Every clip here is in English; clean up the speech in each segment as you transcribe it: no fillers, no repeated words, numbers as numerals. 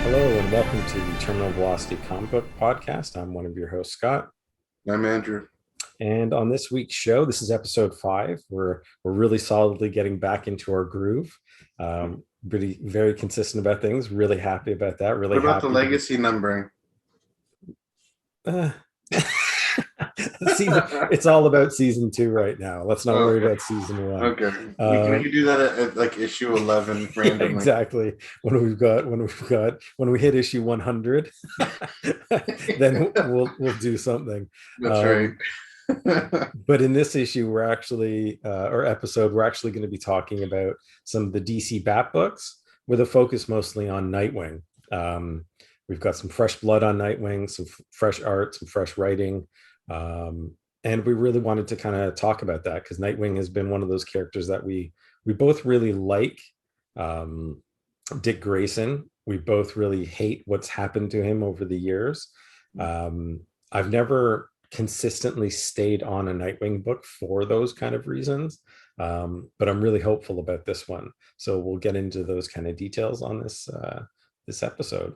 Hello and welcome to the Terminal Velocity Comic Book Podcast. I'm one of your hosts, Scott. I'm Andrew. And on this week's show, this is episode 5. We're really solidly getting back into our groove. Really very consistent about things. Really happy about that. Really What about the happy. legacy numbering? Uh, it's all about season 2 right now. Let's not worry about season 1. Okay. We can do that at like issue 11 randomly. Yeah, exactly. When we hit issue 100, then we'll do something. That's right. But in this issue, we're actually going to be talking about some of the DC Bat books with a focus mostly on Nightwing. We've got some fresh blood on Nightwing, some fresh art, some fresh writing. And we really wanted to kind of talk about that because Nightwing has been one of those characters that we both really like. Dick Grayson, we both really hate what's happened to him over the years. I've never consistently stayed on a Nightwing book for those kind of reasons, but I'm really hopeful about this one. So we'll get into those kind of details on this episode.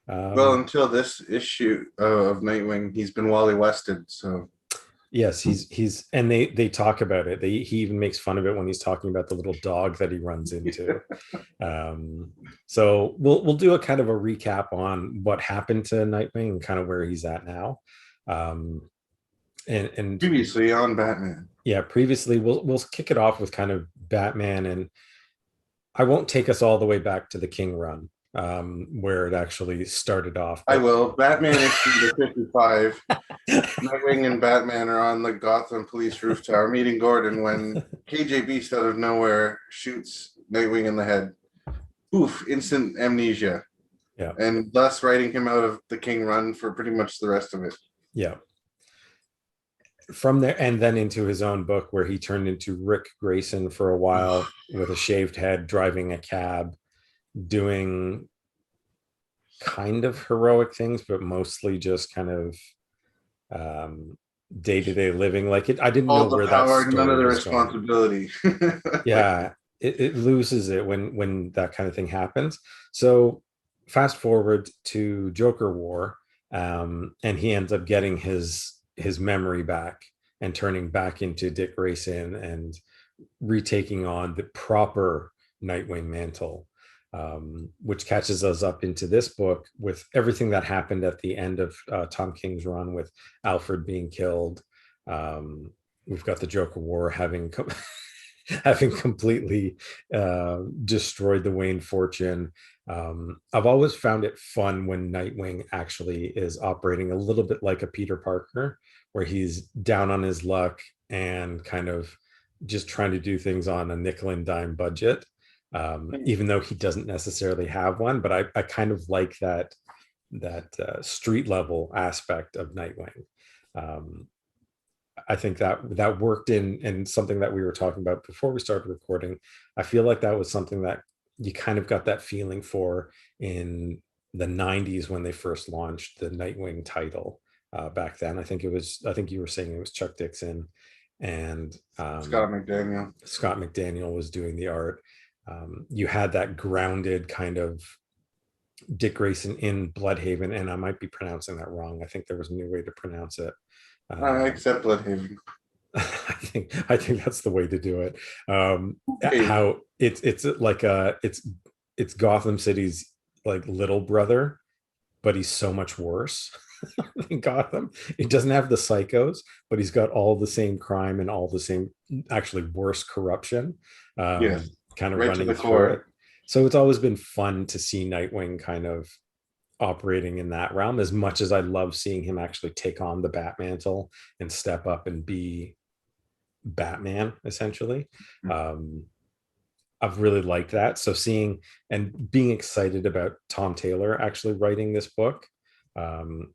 Well, until this issue of Nightwing, he's been Wally Wested. So yes, he's and they talk about it. He even makes fun of it when he's talking about the little dog that he runs into. So we'll do a kind of a recap on what happened to Nightwing and kind of where he's at now. And previously on Batman. Yeah, previously we'll kick it off with kind of Batman, and I won't take us all the way back to the King run, where it actually started off. I will. Batman issue 55. Nightwing and Batman are on the Gotham police roof tower meeting Gordon when KJ Beast out of nowhere shoots Nightwing in the head. Oof, instant amnesia. Yeah. And thus writing him out of the King run for pretty much the rest of it. Yeah. From there, and then into his own book where he turned into Rick Grayson for a while with a shaved head, driving a cab, doing kind of heroic things, but mostly just kind of day-to-day living. Like it, I didn't all know the where power, that story none of the was responsibility. Yeah, it loses it when that kind of thing happens. So fast forward to Joker War, and he ends up getting his memory back and turning back into Dick Grayson and retaking on the proper Nightwing mantle, which catches us up into this book with everything that happened at the end of Tom King's run with Alfred being killed. We've got the Joker War having completely destroyed the Wayne fortune. I've always found it fun when Nightwing actually is operating a little bit like a Peter Parker, where he's down on his luck and kind of just trying to do things on a nickel and dime budget, even though he doesn't necessarily have one. But I kind of like that street level aspect of Nightwing. I think that worked in something that we were talking about before we started recording. I feel like that was something that you kind of got that feeling for in the 90s when they first launched the Nightwing title. Back then, I think you were saying it was Chuck Dixon and Scott McDaniel was doing the art. You had that grounded kind of Dick Grayson in Bloodhaven, and I might be pronouncing that wrong. I think there was a new way to pronounce it. I accept Bloodhaven. I think that's the way to do it. How it's like it's Gotham City's like little brother, but he's so much worse than Gotham. He doesn't have the psychos, but he's got all the same crime and all the same, actually worse corruption. Yes, kind of right running to the through core. it. So it's always been fun to see Nightwing kind of operating in that realm, as much as I love seeing him actually take on the Batmantle and step up and be Batman, essentially. I've really liked that. So seeing and being excited about Tom Taylor actually writing this book,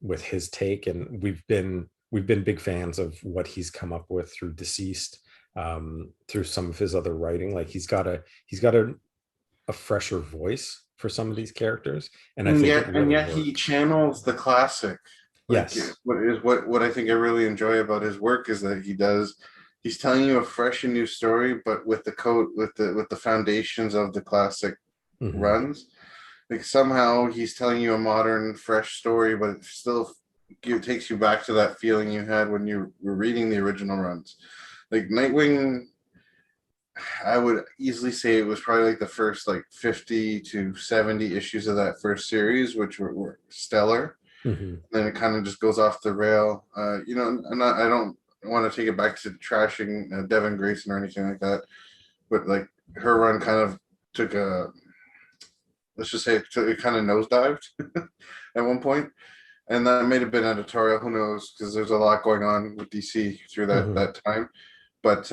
with his take, and we've been big fans of what he's come up with through Deceased, through some of his other writing. Like he's got a fresher voice for some of these characters, and I think yet he channels the classic. Like, yes, what I think I really enjoy about his work is that he's telling you a fresh and new story, but with the foundations of the classic runs. like somehow he's telling you a modern, fresh story, but it still takes you back to that feeling you had when you were reading the original runs. Like Nightwing, I would easily say it was probably like the first like 50 to 70 issues of that first series, which were stellar. Mhm. Then it kind of just goes off the rail. I don't want to take it back to trashing Devin Grayson or anything like that, but like her run kind of took a, let's just say it kind of nosedived at one point, and that may have been editorial. Who knows? Because there's a lot going on with DC through Mhm. that time. But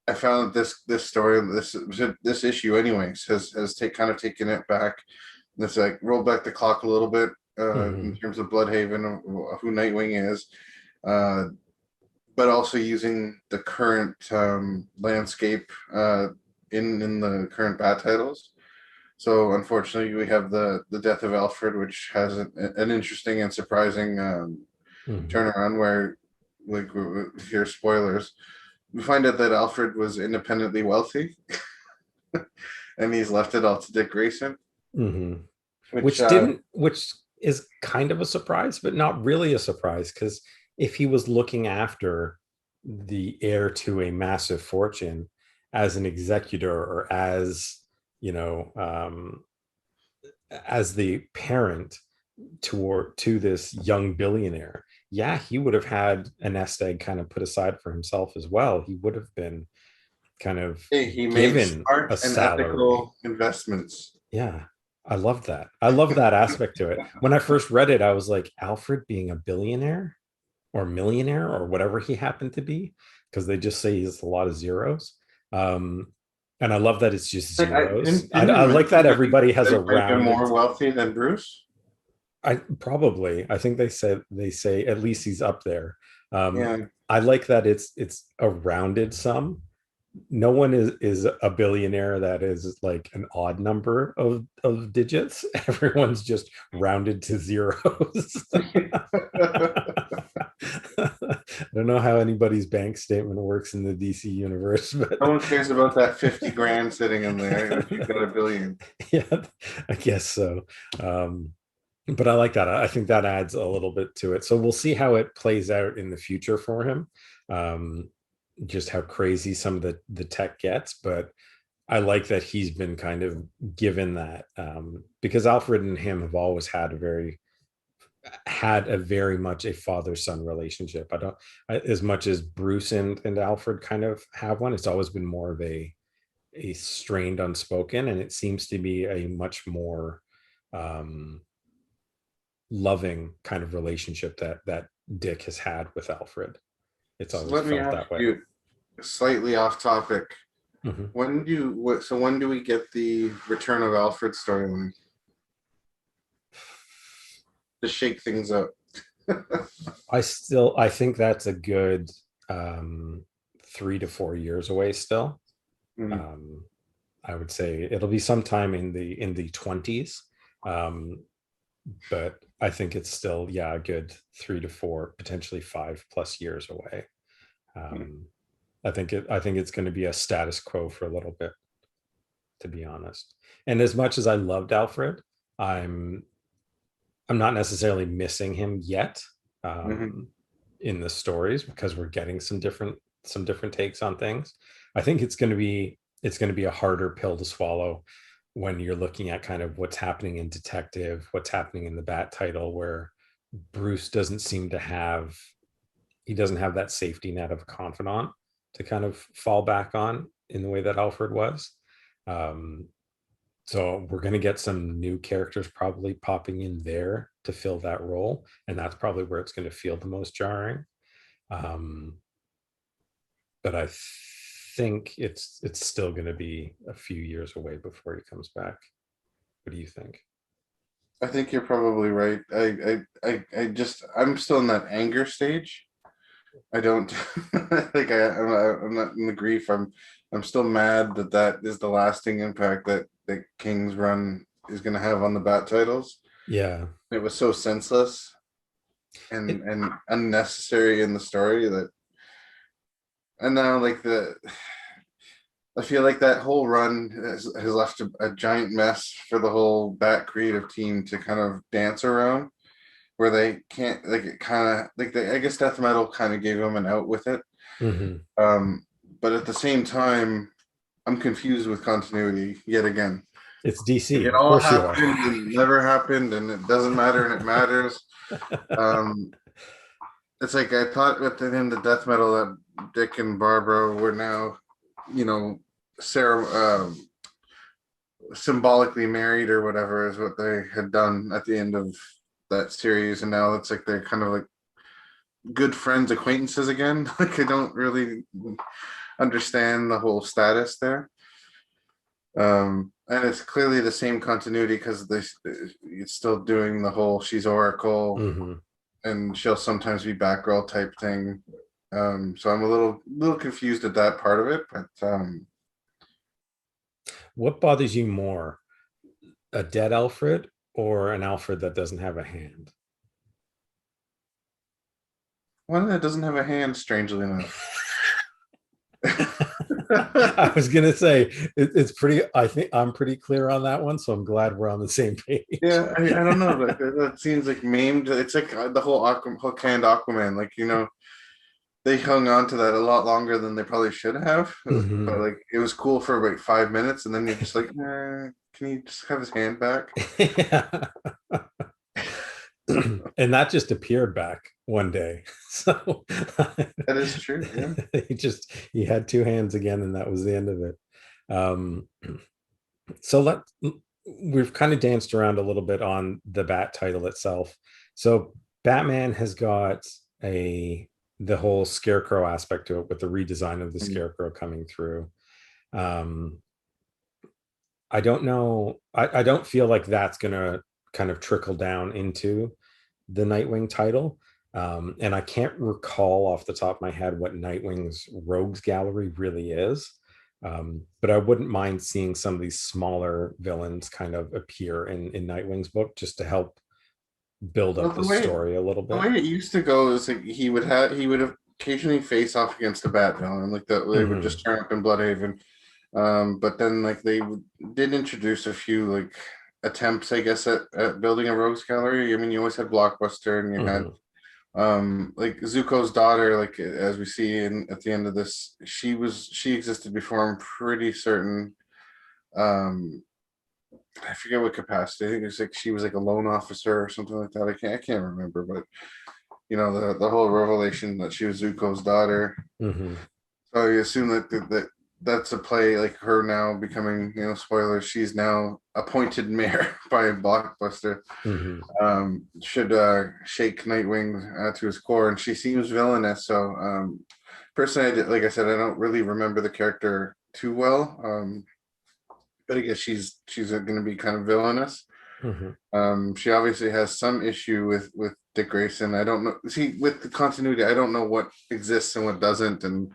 I found this story, this issue, anyways, has kind of taken it back. It's like roll back the clock a little bit in Mhm. terms of Bloodhaven, who Nightwing is, uh, but also using the current landscape in the current bat titles. So unfortunately, we have the death of Alfred, which has an interesting and surprising Mhm. turnaround. Where, like, here spoilers, we find out that Alfred was independently wealthy, and he's left it all to Dick Grayson, Mhm. which Which is kind of a surprise, but not really a surprise, because if he was looking after the heir to a massive fortune as an executor, or as, you know, as the parent to this young billionaire, yeah, he would have had a nest egg kind of put aside for himself as well. He would have been kind of hey, he made given a smart and salary. ethical investments. Yeah, I love that. I love that aspect to it. When I first read it, I was like, Alfred being a billionaire or millionaire or whatever he happened to be, because they just say he's a lot of zeros. Um, and I love that it's just Like, I zeros. didn't I it like mention that that everybody has they a might have been rounded. more wealthy than Bruce? I probably. I think they say at least he's up there. Um, Yeah. I like that it's a rounded sum. No one is a billionaire that is like an odd number of digits. Everyone's just rounded to zeros. I don't know how anybody's bank statement works in the DC universe, but No one cares about that 50 grand sitting in there if you've got a billion. yeah, I guess so. Um, but I like that. I think that adds a little bit to it. So we'll see how it plays out in the future for him. Um, just how crazy some of the tech gets, but I like that he's been kind of given that, because Alfred and him have always had a very much a father son relationship. I don't, as much as Bruce and Alfred kind of have one. It's always been more of a strained unspoken, and it seems to be a much more um, loving kind of relationship that Dick has had with Alfred. It's So always let me felt ask that way. you, slightly off topic. Mhm. When do we get the Return of Alfred storyline to shake things up? I think that's a good um 3 to 4 years away still. Mhm. um I would say it'll be sometime in the 20s. But I think it's still, yeah, a good 3 to 4, potentially 5+ years away. um I think it's going to be a status quo for a little bit, to be honest. And as much as I loved Alfred, i'm I'm not necessarily missing him yet, Mhm. in the stories, because we're getting some different takes on things. I think it's going to be a harder pill to swallow when you're looking at kind of what's happening in Detective, what's happening in the Bat title, where Bruce doesn't seem to have he doesn't have that safety net of a confidant to kind of fall back on in the way that Alfred was. Um, so we're going to get some new characters probably popping in there to fill that role, and that's probably where it's going to feel the most jarring. Um, but I think it's still going to be a few years away before he comes back. What do you think? I think you're probably right. I'm still in that anger stage. I don't like I'm not in the grief. I'm still mad that that is the lasting impact that King's run is going to have on the Bat titles. Yeah, It was so senseless it and unnecessary in the story that, and now like I feel like that whole run has left a giant mess for the whole Bat creative team to kind of dance around, where they can't like it kind of like I guess death metal kind of gave them an out with it. Hmm. But at the same time, I'm confused with continuity yet again. It's Like DC, it of all course you are. happened and never happened, and it doesn't matter and it matters. Um, it's like I thought at the end of death metal that Dick and Barbara were now, you know, Sarah symbolically married or whatever is what they had done at the end of that series, and now it's like they're kind of like good friends, acquaintances again. Like I don't really understand the whole status there. And it's clearly the same continuity because it's still doing the whole she's Oracle Hmm. and she'll sometimes be Batgirl type thing. So I'm a little confused at that part of it, but What bothers you more, a dead Alfred or an Alfred that doesn't have a hand? one that doesn't have a hand, strangely enough. I was gonna say it's pretty. I think I'm pretty clear on that one, so I'm glad we're on the same page. Yeah, I don't know. Like that seems like maimed. It's like the whole hook hand Aquaman. Like they hung on to that a lot longer than they probably should have. But Hmm. like it was cool for like 5 minutes, and then you're just like, can you just have his hand back? Yeah. And that just appeared back one day. So That is true. Yeah. he had two hands again, and that was the end of it. Um, so we've kind of danced around a little bit on the Bat title itself. So Batman has got the whole scarecrow aspect to it with the redesign of the Mm. scarecrow coming through. Um, I don't know. I don't feel like that's gonna kind of trickle down into the Nightwing title. And I can't recall off the top of my head what Nightwing's rogues gallery really is. But I wouldn't mind seeing some of these smaller villains kind of appear in Nightwing's book just to help build Well, up the story a little the bit. way it used to go is like he would occasionally face off against a Bat villain, like they would Hmm. just turn up in Bloodhaven. But then like did introduce a few like attempts, I guess, at building a rogues gallery. I mean, you always had Blockbuster, and you had Hmm. like Zuko's daughter, like as we see in at the end of this, she existed before. I'm pretty certain. Um, I forget what capacity. I think it's like she was like a loan officer or something like that. I can't remember, but the whole revelation that she was Zuko's daughter. Hmm. So I assume that's a play, like her now becoming, spoilers, she's now appointed mayor by Blockbuster. Hmm. Should shake Nightwing to his core, and she seems villainous. So personally, like I said, I don't really remember the character too well. But I guess she's going to be kind of villainous. Hmm. She obviously has some issue with Dick Grayson. I don't know. See, with the continuity, I don't know what exists and what doesn't, and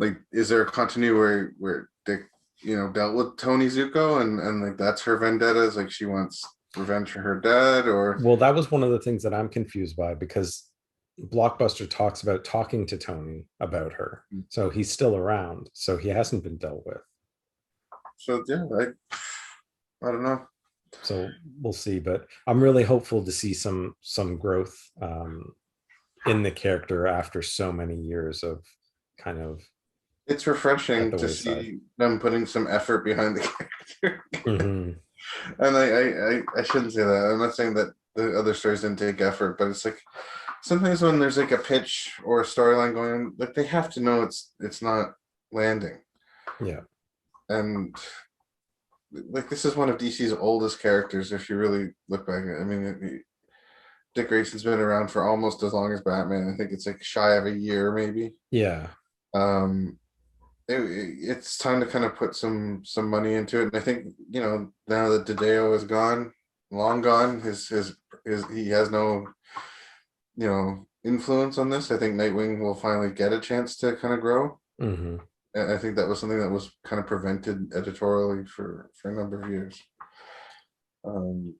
like, is there a continuity where Dick, dealt with Tony Zuko, and like that's her vendetta? Is like she wants revenge for her dad, or Well, that was one of the things that I'm confused by because Blockbuster talks about talking to Tony about her. So he's still around. So he hasn't been dealt with. so yeah, I don't know. So we'll see. But I'm really hopeful to see some growth in the character after so many years of kind of It's at refreshing the to wayside. see them putting some effort behind the character. Hmm. And I shouldn't say that. I'm not saying that the other stories didn't take effort, but it's like sometimes when there's like a pitch or a storyline going on, like they have to know it's not landing. Yeah. And like this is one of DC's oldest characters, if you really look back at it. I mean, Dick Grayson's been around for almost as long as Batman. I think it's like shy of a year, maybe. Yeah. Um, it's time to kind of put some money into it, and I think now that Dideo is gone, long gone, his he has no influence on this. I think Nightwing will finally get a chance to kind of grow. Hmm. And I think that was something that was kind of prevented editorially for a number of years. Um,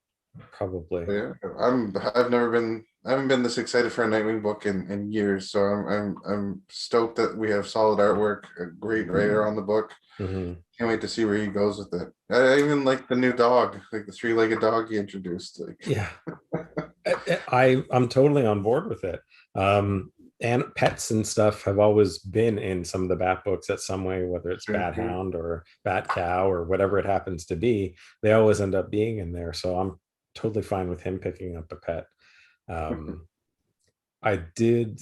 probably. Yeah, I haven't been this excited for a Nightwing book in years. So I'm stoked that we have solid artwork, a great writer on the book. Hmm. Can't wait to see where he goes with it. I even like the new dog, like the three-legged dog he introduced. Like, Yeah, I'm totally on board with it. And pets and stuff have always been in some of the Bat books at some way, whether it's Bat Hound or Bat Cow or whatever it happens to be. They always end up being in there. So I'm totally fine with him picking up a pet. Um, I did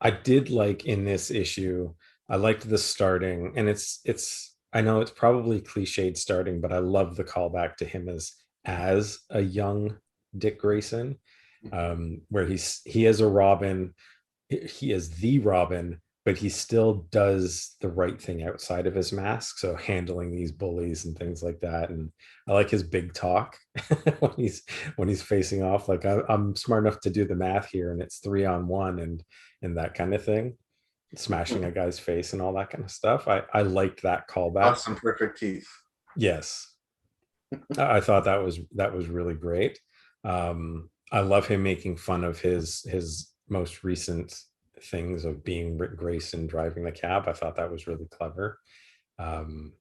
I did like in this issue, I liked the starting, and it's I know it's probably cliched starting, but I love the callback to him as a young Dick Grayson, where he is a Robin, he is the Robin, but he still does the right thing outside of his mask. So handling these bullies and things like that. And I like his big talk when he's facing off. Like I'm smart enough to do the math here, and it's 3-on-1 and that kind of thing, smashing a guy's face and all that kind of stuff. I liked that callback. awesome, perfect teeth. Yes, I thought that was really great. I love him making fun of his most recent things of being Rick Grayson driving the cab. I thought that was really clever. Um,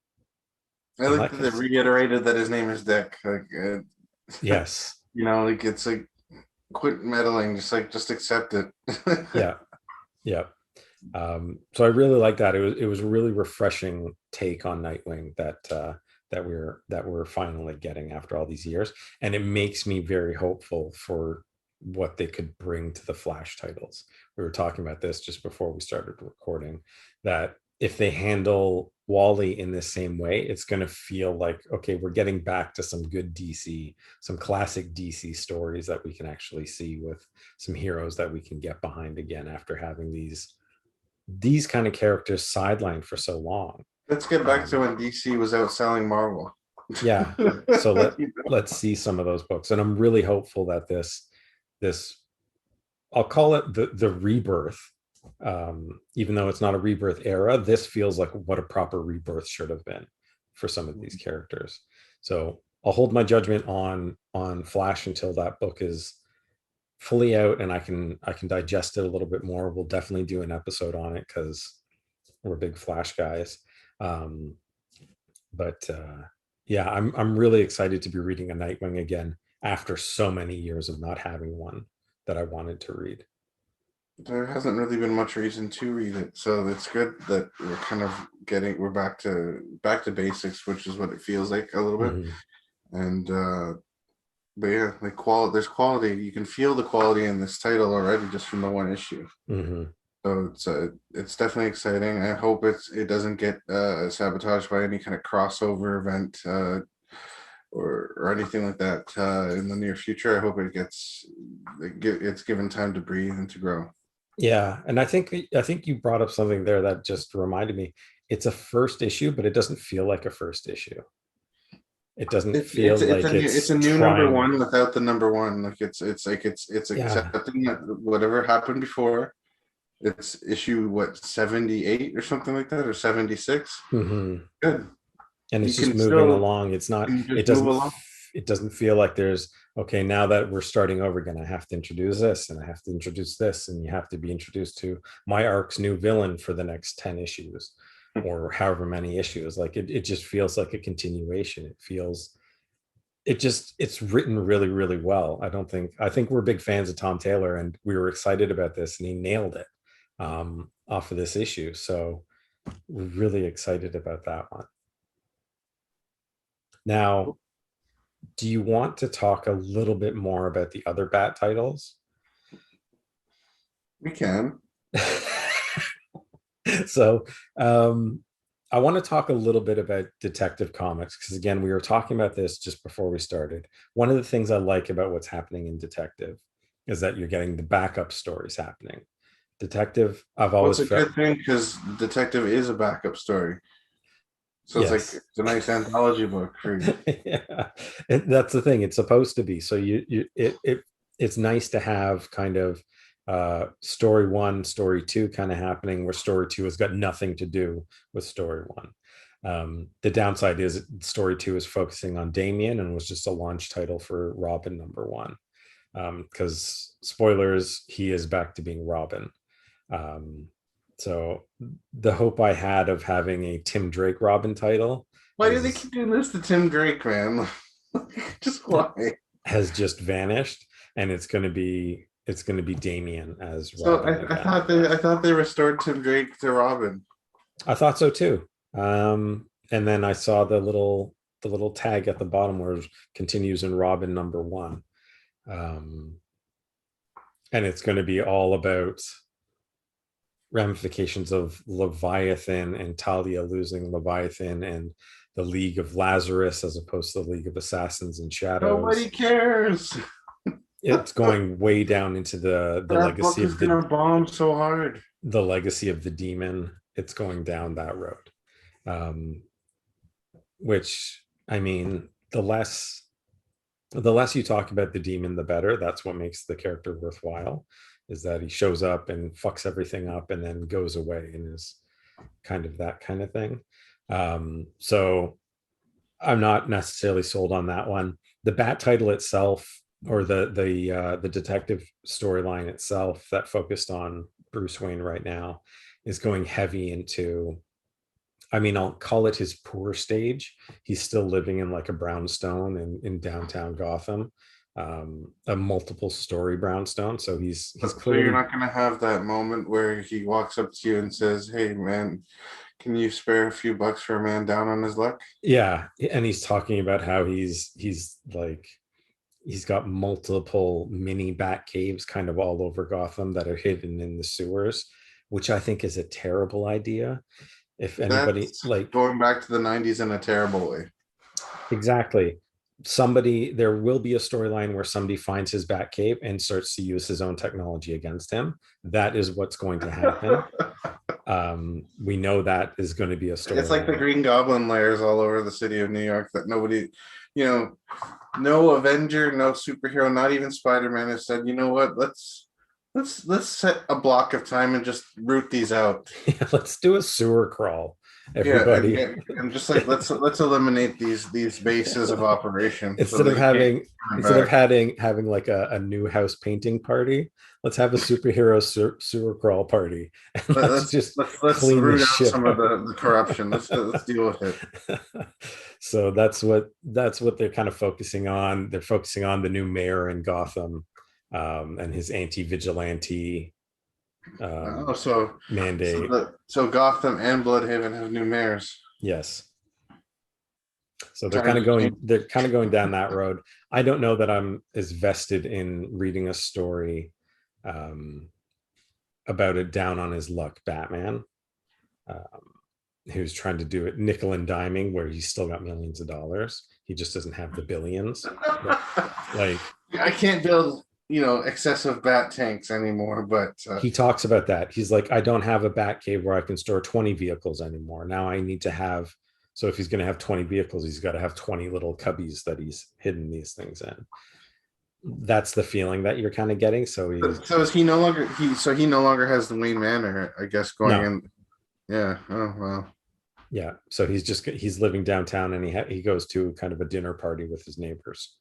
I and like that like I they s- reiterated that his name is Dick. Like, yes, like it's like quit meddling, just accept it. yeah, yeah. So I really like that. It was a really refreshing take on Nightwing that we're finally getting after all these years, and it makes me very hopeful for what they could bring to the Flash titles. We were talking about this just before we started recording, that if they handle Wally in the same way, it's going to feel like, okay, we're getting back to some good DC, some classic DC stories that we can actually see with some heroes that we can get behind again after having these kind of characters sidelined for so long. Let's get back to Um, when DC was outselling Marvel. yeah, so let's see some of those books, and I'm really hopeful that this I'll call it the rebirth. Even though it's not a rebirth era, this feels like what a proper rebirth should have been for some of these characters. So I'll hold my judgment on Flash until that book is fully out and I can digest it a little bit more. We'll definitely do an episode on it because we're big Flash guys. Um, but yeah, I'm really excited to be reading a Nightwing again after so many years of not having one that I wanted to read. There hasn't really been much reason to read it, so it's good that we're kind of we're back to basics, which is what it feels like a little bit. Mm-hmm. And but yeah, like there's quality. You can feel the quality in this title already just from the one issue. Mm-hmm. So it's definitely exciting. I hope it doesn't get sabotaged by any kind of crossover event or anything like that in the near future. I hope it's given time to breathe and to grow. Yeah, and I think you brought up something there that just reminded me. It's a first issue, but it doesn't feel like a first issue. It doesn't feel like It's a it's new number trying. one without the number one. Like it's Yeah. accepting that whatever happened before. It's issue what 78 or something like that, or 76. Mm-hmm. Good. And You it's just can moving still along. It's not, you just move along. it doesn't feel like there's, okay, now that we're starting over again, I have to introduce this and I have to introduce this, and you have to be introduced to my arc's new villain for the next 10 issues or however many issues. Like it just feels like a continuation. It feels, it's written really, really well. I think we're big fans of Tom Taylor, and we were excited about this, and he nailed it off of this issue. So we're really excited about that one. Now, do you want to talk a little bit more about the other Bat titles? We can. So, I want to talk a little bit about Detective Comics because, again, we were talking about this just before we started. One of the things I like about what's happening in Detective is that you're getting the backup stories happening. Detective, I've Well, it's always a felt, good thing because Detective is a backup story. So it's like yes. it's a nice anthology book for you. Yeah, that's the thing. It's supposed to be. So it's nice to have kind of story one, story two kind of happening where story two has got nothing to do with story one. The downside is story 2 is focusing on Damien and was just a launch title for Robin #1. Because spoilers, he is back to being Robin. So the hope I had of having a Tim Drake Robin title Why do they keep doing this to Tim Drake, man? Just why? has just vanished, and it's going to be Damien as So Robin again. I thought they restored Tim Drake to Robin. I thought so too. And then I saw the little tag at the bottom where it continues in Robin #1. And it's going to be all about ramifications of Leviathan and Talia losing Leviathan and the League of Lazarus as opposed to the League of Assassins and Shadows. Nobody cares. It's going way down into the legacy of the bomb so hard. The legacy of the demon. It's going down that road. Which, I mean, the less you talk about the demon, the better. That's what makes the character worthwhile, is that he shows up and fucks everything up and then goes away and is kind of that kind of thing. So I'm not necessarily sold on that one. The Bat title itself, or the detective storyline itself that focused on Bruce Wayne right now, is going heavy into, I mean, I'll call it his poor stage. He's still living in like a brownstone in downtown Gotham, a multiple story brownstone. So he's So clearly, you're not going to have that moment where he walks up to you and says, "Hey, man, can you spare a few bucks for a man down on his luck?" yeah. And he's talking about how he's like, he's got multiple mini bat caves kind of all over Gotham that are hidden in the sewers, which I think is a terrible idea. If anybody, That's like, going back to the 90s in a terrible way. exactly, there will be a storyline where somebody finds his bat cave and starts to use his own technology against him. That is what's going to happen. We know that is going to be a story. It's like the Green Goblin layers all over the city of New York that nobody, no Avenger, no superhero, not even Spider-Man has said, you know what, let's set a block of time and just root these out. Yeah, let's do a sewer crawl, everybody. Yeah, and just like let's eliminate these bases of operation Instead of having like a new house painting party, let's have a superhero sewer crawl party, and let's clean root the out shit some of the corruption. Let's deal with it. So that's what they're kind of focusing on. They're focusing on the new mayor in Gotham, and his anti-vigilante mandate. So Gotham and Bloodhaven have new mayors. Yes. So they're kind of going down that road. I don't know that I'm as vested in reading a story about a down on his luck Batman, who's trying to do it nickel and diming, where he's still got millions of dollars. He just doesn't have the billions. Like, I can't build excessive bat tanks anymore, but he talks about that. He's like, I don't have a bat cave where I can store 20 vehicles anymore. Now I need to have, so if he's going to have 20 vehicles, he's got to have 20 little cubbies that he's hidden these things in. That's the feeling that you're kind of getting. So is he no longer has the Wayne Manor, I guess, going in. Yeah. Oh well. Yeah. So he's living downtown, and he goes to kind of a dinner party with his neighbors.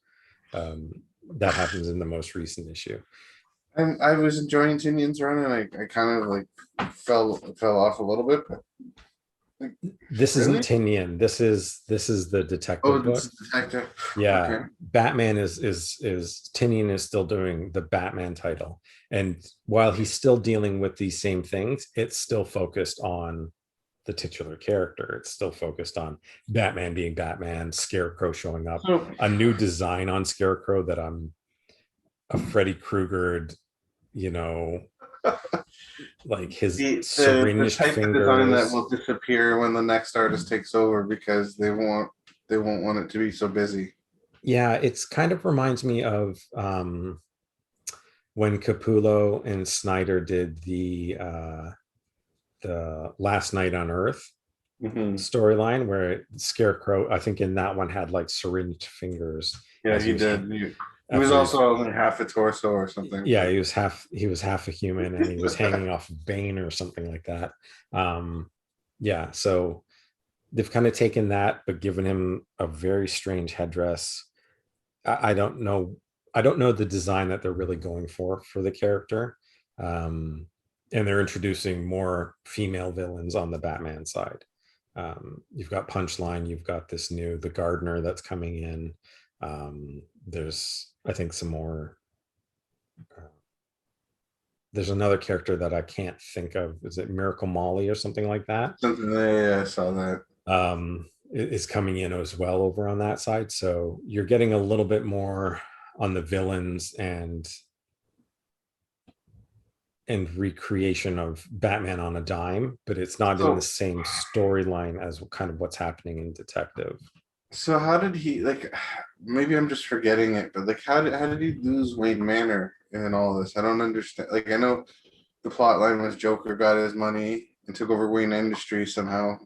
That happens in the most recent issue. And I was enjoying Tynion's run, and I kind of like fell off a little bit. But this isn't Tynion. This is the detective book. Detective. Yeah. Okay. Batman is Tynion is still doing the Batman title, and while he's still dealing with these same things, it's still focused on the titular character. It's still focused on Batman being Batman, Scarecrow showing up, a new design on Scarecrow that I'm a Freddy Krueger, like his syringed fingers. Design that will disappear when the next artist takes over because they won't want it to be so busy. Yeah, it's kind of reminds me of when Capullo and Snyder did the Last Night on Earth storyline, where Scarecrow, I think in that one, had like syringed fingers. Yeah, he did. He was also only half a torso or something. Yeah, he was half a human, and he was hanging off Bane or something like that. Yeah, so they've kind of taken that, but given him a very strange headdress. I don't know. I don't know the design that they're really going for the character. Um, and they're introducing more female villains on the Batman side. You've got Punchline, you've got this new the Gardener that's coming in. There's I think some more. There's another character that I can't think of. Is it Miracle Molly or something like that? Something, yeah, I saw that. Is coming in as well over on that side. So you're getting a little bit more on the villains and recreation of Batman on a dime, but it's not in the So, same storyline as kind of what's happening in Detective. so how did he like? Maybe I'm just forgetting it, but like, how did he lose Wayne Manor in all this? I don't understand. Like, I know the plot line was Joker got his money and took over Wayne Industries somehow,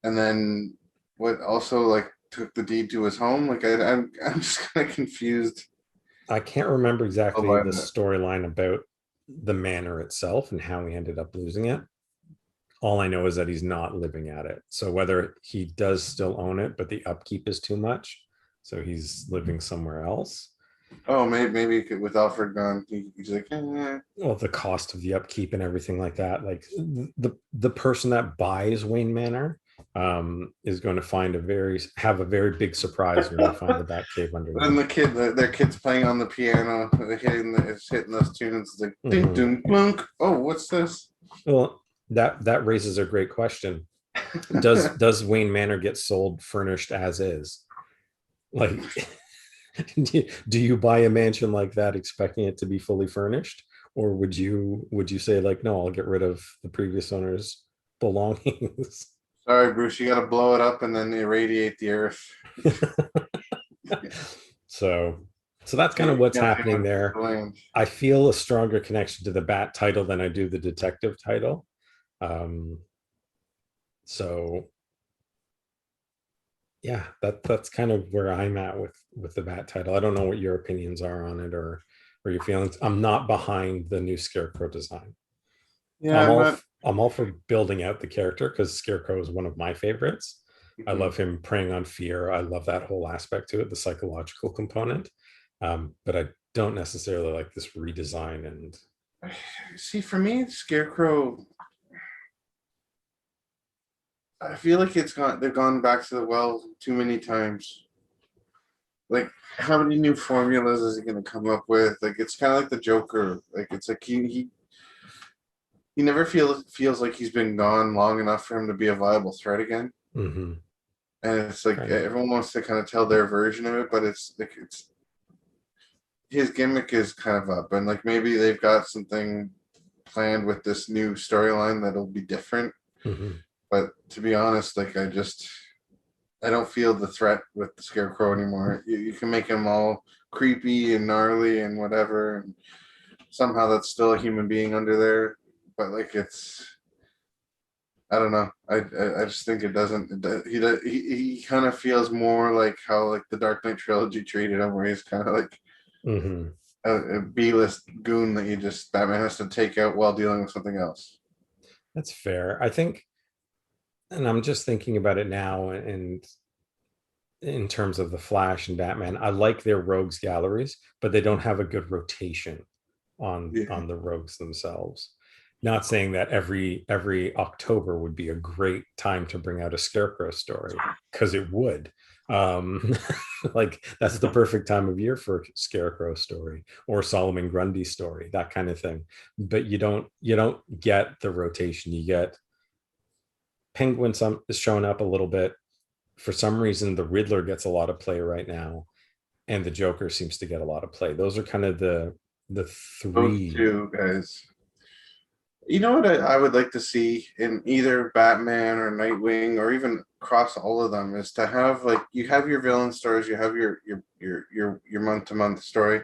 and then what? Also, like, took the deed to his home. Like, I'm just kind of confused I can't remember exactly about the that. storyline about the manor itself and how he ended up losing it. All I know is that he's not living at it. So whether he does still own it, but the upkeep is too much, so he's living somewhere else. Oh, maybe with Alfred gone, he's like, Well, the cost of the upkeep and everything like that. Like the person that buys Wayne Manor is going to have a very big surprise when they find the Batcave then underneath. their kid's playing on the piano, it's hitting those tunes. It's like ding Mm-hmm. ding clunk. Oh, what's this? Well, that raises a great question. Does Wayne Manor get sold furnished as is? Like, do you buy a mansion like that expecting it to be fully furnished, or would you say like, no, I'll get rid of the previous owner's belongings? Sorry, Bruce, you got to blow it up and then irradiate the earth. so so that's kind Yeah, of what's yeah, happening there. I feel a stronger connection to the Bat title than I do the Detective title. Um, so yeah, that's kind of where I'm at with the Bat title. I don't know what your opinions are on it or your feelings. I'm not behind the new Scarecrow design. Yeah, I'm not. I'm all for building out the character because Scarecrow is one of my favorites. I Mhm. love him preying on fear. I love that whole aspect to it, the psychological component. But I don't necessarily like this redesign. And See, for me, Scarecrow, I feel like they've gone back to the well too many times. Like, how many new formulas is he gonna come up with? Like, it's kind of like the Joker. Like, it's like he never feels like he's been gone long enough for him to be a viable threat again. mm-hmm, And it's like right. everyone wants to kind of tell their version of it, but it's like it's his gimmick is kind of up, and like maybe they've got something planned with this new storyline that'll be different. Mm-hmm. But to be honest, like I don't feel the threat with the Scarecrow anymore. You can make him all creepy and gnarly and whatever, and somehow that's still a human being under there. But like it's, I don't know. I just think it doesn't. He kind of feels more like how like the Dark Knight trilogy treated him, where he's kind of like Mm-hmm. a B-list goon that you just Batman has to take out while dealing with something else. That's fair. I think, and I'm just thinking about it now, and in terms of the Flash and Batman, I like their rogues galleries, but they don't have a good rotation Yeah. on the rogues themselves. Not saying that every October would be a great time to bring out a Scarecrow story, because it would. Um, like that's the perfect time of year for a Scarecrow story or Solomon Grundy story, that kind of thing. But you don't get the rotation. You get Penguin is showing up a little bit. For some reason, the Riddler gets a lot of play right now, and the Joker seems to get a lot of play. Those are kind of the Those three. two guys. You know what I would like to see in either Batman or Nightwing or even across all of them is to have like you have your villain stories, you have your month to month story,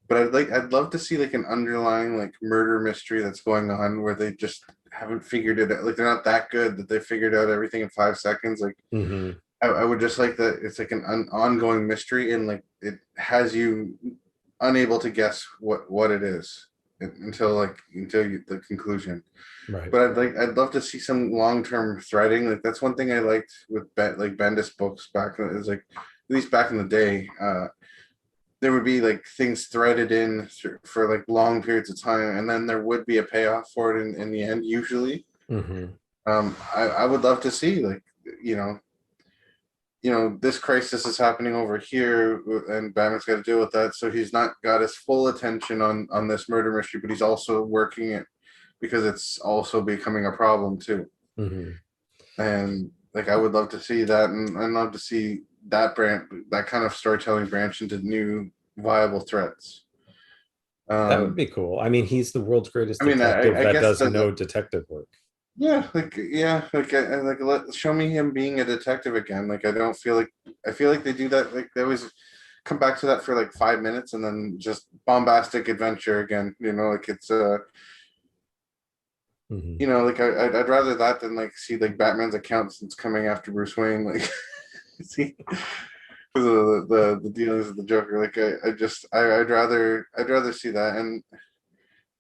but I'd love to see like an underlying like murder mystery that's going on where they just haven't figured it out. Like they're not that good that they figured out everything in 5 seconds. Like Mm-hmm. I would just like that it's like an ongoing mystery and like it has you unable to guess what it is. the conclusion. Right. But I'd love to see some long term threading. Like that's one thing I liked with like Bendis books back. Is like at least back in the day, there would be like things threaded in for like long periods of time, and then there would be a payoff for it in the end. Usually, Mm-hmm. I would love to see like this crisis is happening over here, and Batman's got to deal with that. So he's not got his full attention on this murder mystery, but he's also working it because it's also becoming a problem too. Mm-hmm. And like I would love to see that, and I'd love to see that kind of storytelling branch into new viable threats. That would be cool. I mean, he's the world's greatest I mean, detective I that guess does that no detective work. show me him being a detective again. Like I feel like they do that. Like they always come back to that for like 5 minutes and then just bombastic adventure again. Like it's Mm-hmm. like I'd rather that than like see like Batman's accountants coming after Bruce Wayne. Like see because of the dealings with the Joker. Like I'd rather see that. And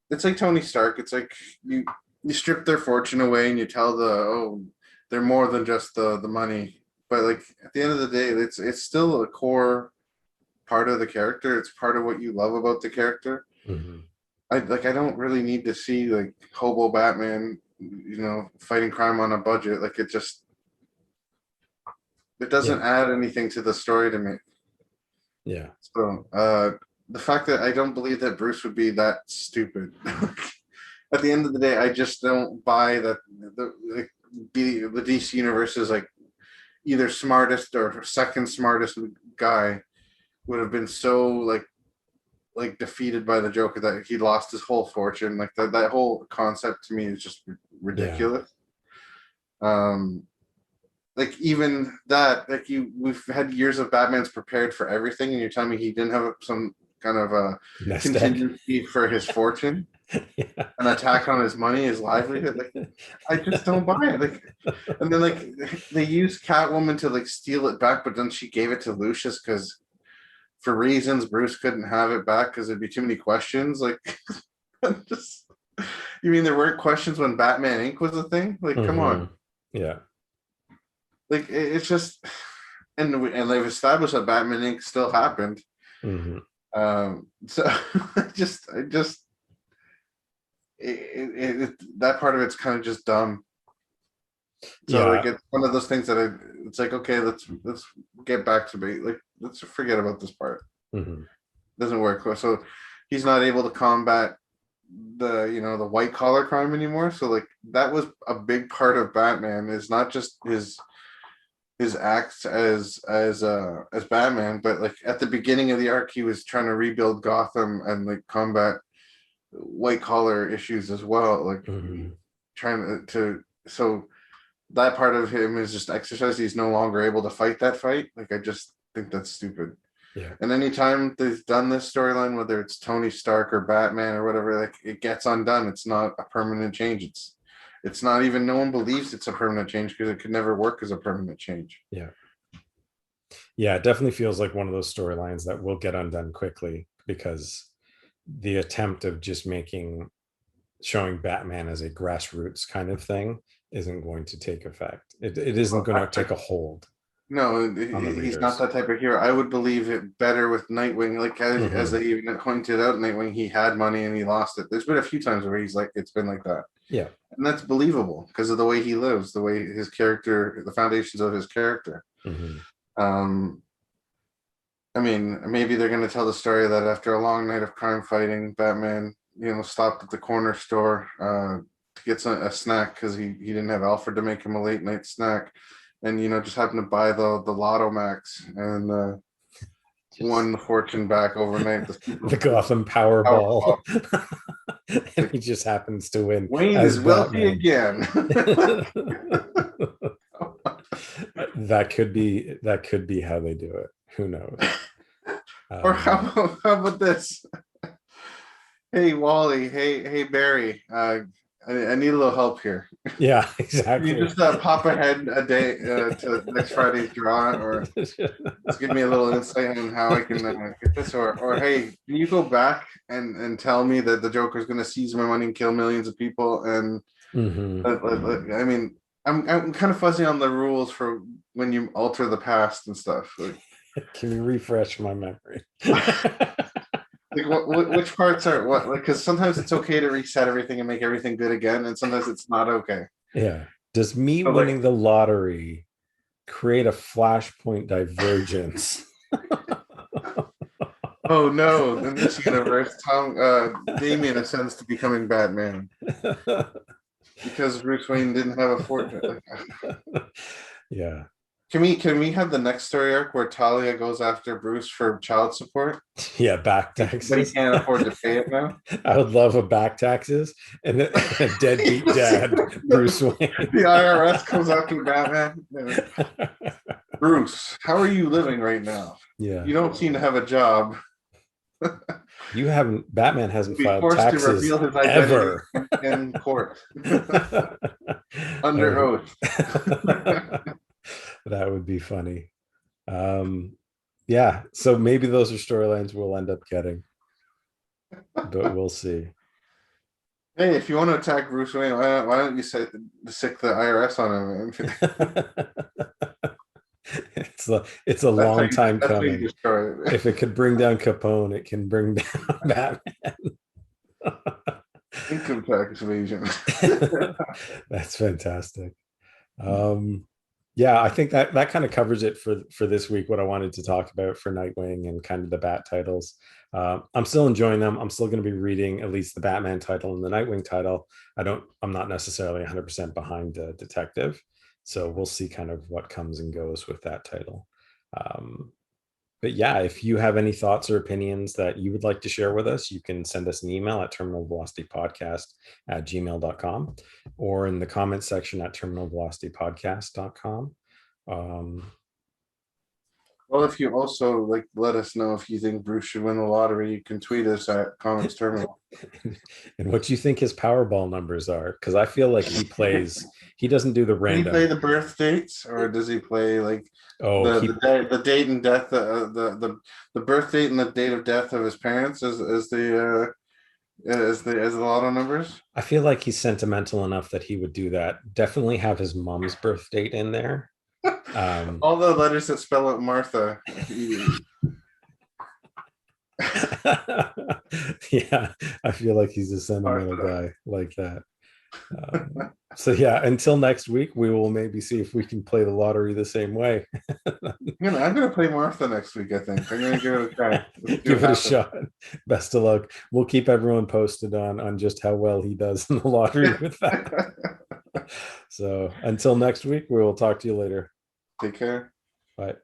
it's like Tony Stark. It's like you strip their fortune away and you tell they're more than just the money. But like at the end of the day, it's still a core part of the character. It's part of what you love about the character. Mm-hmm. I don't really need to see like hobo Batman, fighting crime on a budget. Like it Yeah. doesn't add anything to the story to me. Yeah. So the fact that I don't believe that Bruce would be that stupid. At the end of the day, I just don't buy that the DC universe is like either smartest or second smartest guy would have been so like defeated by the Joker that he lost his whole fortune. Like that whole concept to me is just Yeah. ridiculous. Um, like even that, like we've had years of Batman's prepared for everything, and you're telling me he didn't have some kind of a Nest egg. contingency for his fortune, Yeah. an attack on his money, his livelihood. Like I just don't buy it. Like, and then like they used Catwoman to like steal it back, but then she gave it to Lucius because for reasons Bruce couldn't have it back because there'd be too many questions. Like, just you mean there weren't questions when Batman Inc. was a thing? Like, come on. Mm-hmm. Yeah. Like it's just, and they've established that Batman Inc. still happened. Mm-hmm. So that part of it's kind of just dumb. So like Yeah. it's one of those things that it's like okay, let's get back to me. Like let's forget about this part. Mm-hmm. Doesn't work. So he's not able to combat the white collar crime anymore. So like that was a big part of Batman is not just his acts as Batman, but like at the beginning of the arc, he was trying to rebuild Gotham and like combat white collar issues as well. Like Mm-hmm. trying to so that part of him is just exercise. He's no longer able to fight that fight. Like I just think that's stupid. Yeah. And anytime they've done this storyline, whether it's Tony Stark or Batman or whatever, like it gets undone. It's not a permanent change. It's not even no one believes it's a permanent change because it could never work as a permanent change. Yeah. Yeah, it definitely feels like one of those storylines that will get undone quickly because the attempt of just showing Batman as a grassroots kind of thing isn't going to take effect. It isn't going to take a hold. No, On the he's not readers. that type of hero. I would believe it better with Nightwing. Like as they even pointed out, Nightwing, he had money and he lost it. There's been a few times where he's like, it's been like that. Yeah. And that's believable because of the way he lives, the way his character, the foundations of his character. Mm-hmm. I mean, maybe they're going to tell the story that after a long night of crime fighting, Batman, stopped at the corner store to get a snack because he didn't have Alfred to make him a late night snack, and just happened to buy the Lotto Max and won the fortune back overnight. The Gotham Powerball. And he just happens to win. Wayne is wealthy again. That could be how they do it. Who knows? Or how about this? Hey Wally, hey Barry, I need a little help here. Yeah, Can exactly. you just pop ahead a day to next Friday's draw, or just give me a little insight on how I can get this, or hey, can you go back and tell me that the Joker's going to seize my money and kill millions of people? And Hmm. I mean, I'm kind of fuzzy on the rules for when you alter the past and stuff. Can you refresh my memory? Like which parts are what? Like, because sometimes it's okay to reset everything and make everything good again, and sometimes it's not okay. Yeah. Does me But like, winning the lottery create a flashpoint divergence? oh no, in this universe, Damien ascends to becoming Batman because Bruce Wayne didn't have a fortune. Yeah. Can we have the next story arc where Talia goes after Bruce for child support, Yeah, back but he taxes. can't afford to pay it now? I would love a back taxes and a deadbeat dad, Bruce Wayne. The IRS comes after Batman. Bruce, how are you living right now? Yeah. You don't seem to have a job. You haven't, Batman hasn't Be filed forced to taxes reveal his identity ever. in court under Oh, oath. that would be funny. Um, yeah, so maybe those are storylines we'll end up getting, but we'll see. Hey, if you want to attack Bruce Wayne, why don't you sick the IRS on him? It's a long time That's how you coming. destroy it. If it could bring down Capone, it can bring down Batman. Income tax evasion. That's fantastic. Yeah, I think that kind of covers it for this week. What I wanted to talk about for Nightwing and kind of the Bat titles. I'm still enjoying them. I'm still going to be reading at least the Batman title and the Nightwing title. I'm not necessarily 100% behind the Detective, so we'll see kind of what comes and goes with that title. Um, but yeah, if you have any thoughts or opinions that you would like to share with us, you can send us an email at terminalvelocitypodcast@gmail.com or in the comments section at terminalvelocitypodcast.com. Um, Well, if you also like let us know if you think Bruce should win the lottery, you can tweet us at Comics Terminal. and what you think his Powerball numbers are, because I feel like he doesn't do the Can he play random. the birth dates, or does he play like Oh, the date and death, the birth date and the date of death of his parents as the lotto numbers? I feel like he's sentimental enough that he would do that. Definitely have his mom's birth date in there. All the letters that spell out Martha. Yeah, I feel like he's a sentimental Martha. guy like that. So yeah, until next week, we will maybe see if we can play the lottery the same way. I'm gonna play Martha next week. I think I'm gonna give it a try. Give it a shot. Best of luck. We'll keep everyone posted on just how well he does in the lottery with that. So until next week, we will talk to you later. Take care. Bye.